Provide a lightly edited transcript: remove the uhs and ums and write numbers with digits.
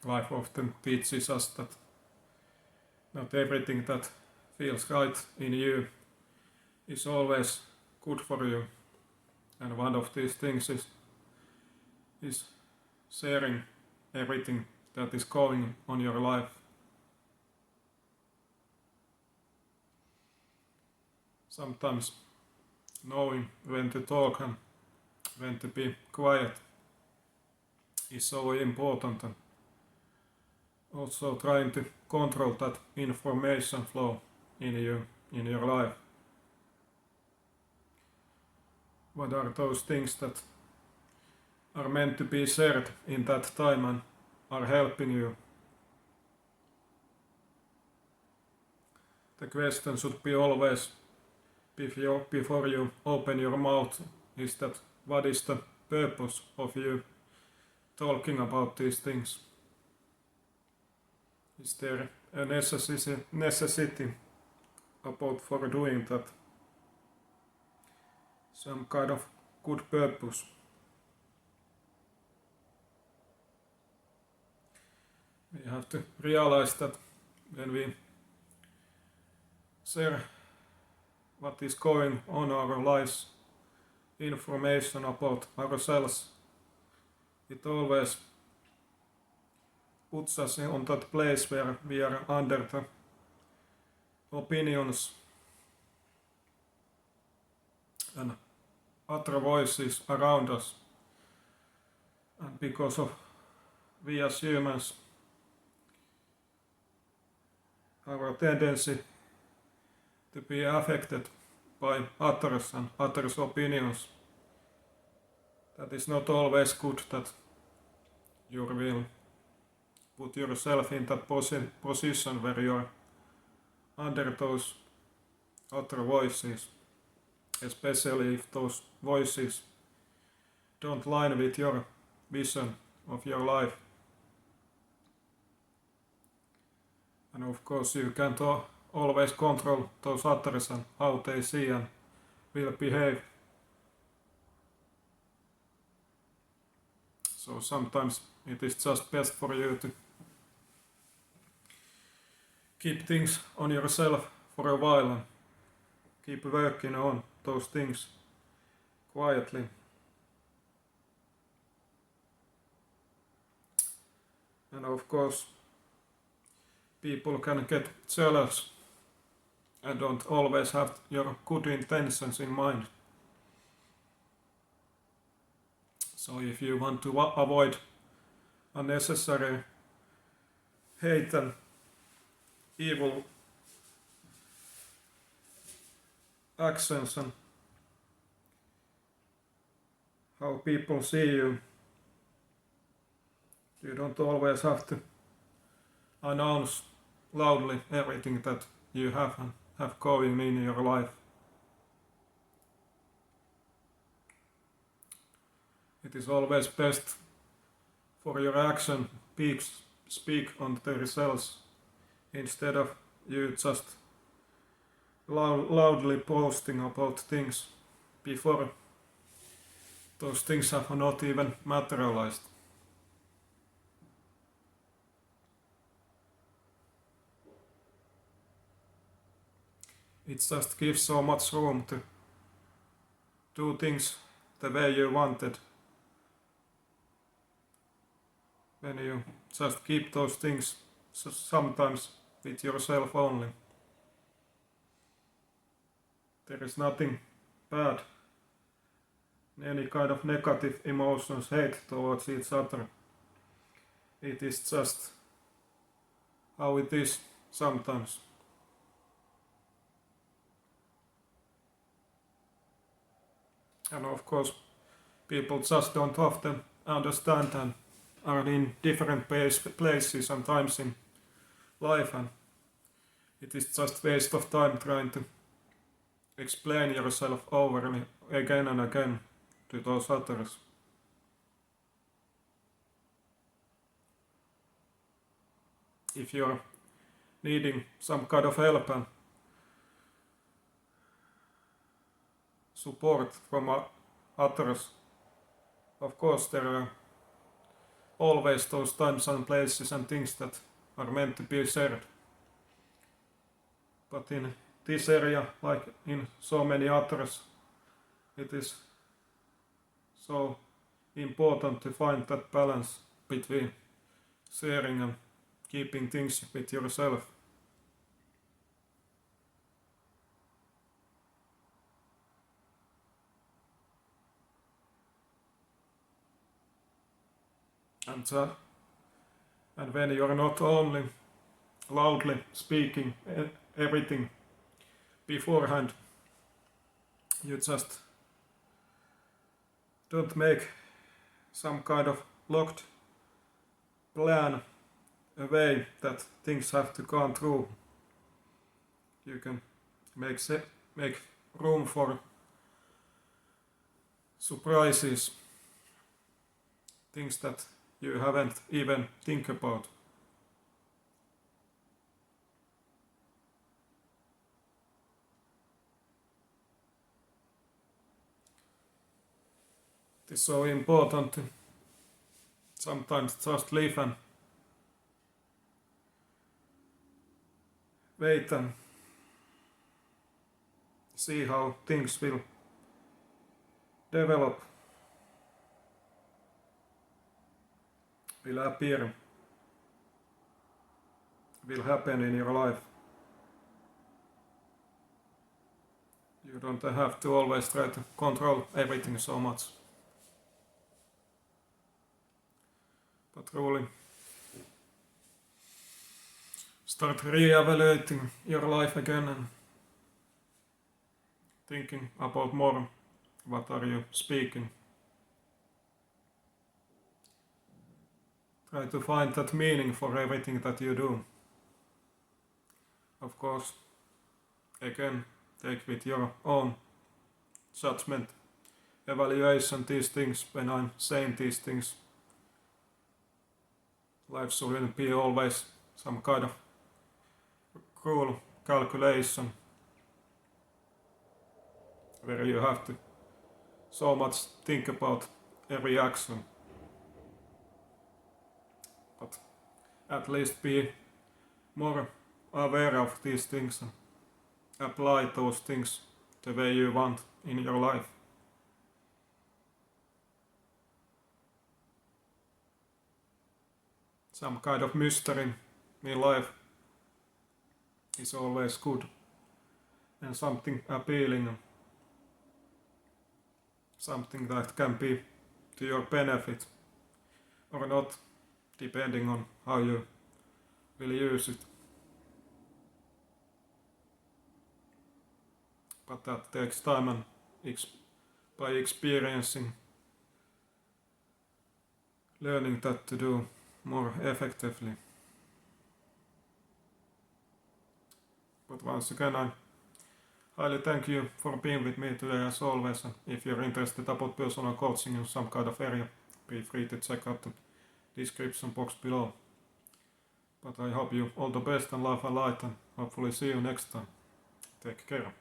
life often teaches us that not everything that feels right in you is always good for you. And one of these things is sharing everything that is going on your life. Sometimes knowing when to talk and when to be quiet is so important, and also trying to control that information flow in your life. What are those things that are meant to be shared in that time and are helping you? The question should be always, before you open your mouth, is that what is the purpose of you talking about these things? Is there a necessity about for doing that? Some kind of good purpose. We have to realize that when we share what is going on in our lives, information about ourselves, it always puts us on that place where we are under the opinions and other voices around us. And because of we as humans, our tendency to be affected by others and others' opinions, that is not always good, that you will put yourself in that position where you are under those other voices, especially if those voices don't line with your vision of your life. And of course you can't always control those others and how they see and will behave. So sometimes it is just best for you to keep things on yourself for a while and keep working on those things quietly. And of course, people can get jealous and don't always have your good intentions in mind. So if you want to avoid unnecessary hate and evil actions and how people see you, you don't always have to announce loudly everything that you have going in your life. It is always best for your action speak on the results instead of you just loudly posting about things before those things have not even materialized. It just gives so much room to do things the way you wanted. When you just keep those things sometimes with yourself only. There is nothing bad, any kind of negative emotions, hate towards each other. It is just how it is sometimes. And of course, people just don't often understand and are in different places and times in life, and it is just waste of time trying to explain yourself over again and again to those others. If you're needing some kind of help and support from others, of course there are always those times and places and things that are meant to be shared. But in this area, like in so many others, it is so important to find that balance between sharing and keeping things with yourself. And when you're not only loudly speaking everything beforehand, you just don't make some kind of locked plan, a way that things have to come through. You can make room for surprises, things that you haven't even think about. It is so important to sometimes just live and wait and see how things will develop, will appear, will happen in your life. You don't have to always try to control everything so much. But really start re-evaluating your life again and thinking about more what are you speaking. Try to find that meaning for everything that you do. Of course, again, take with your own judgment, evaluation these things when I'm saying these things. Life shouldn't be always some kind of cruel calculation where you have to so much think about every action. But at least be more aware of these things and apply those things the way you want in your life. Some kind of mystery in life is always good and something appealing, something that can be to your benefit or not, depending on how you will use it. But that takes time and by experiencing, learning that to do more effectively. But once again, I highly thank you for being with me today as always, and if you're interested about personal coaching in some kind of area, be free to check out the description box below. But I hope you all the best and love and light, and hopefully see you next time. Take care.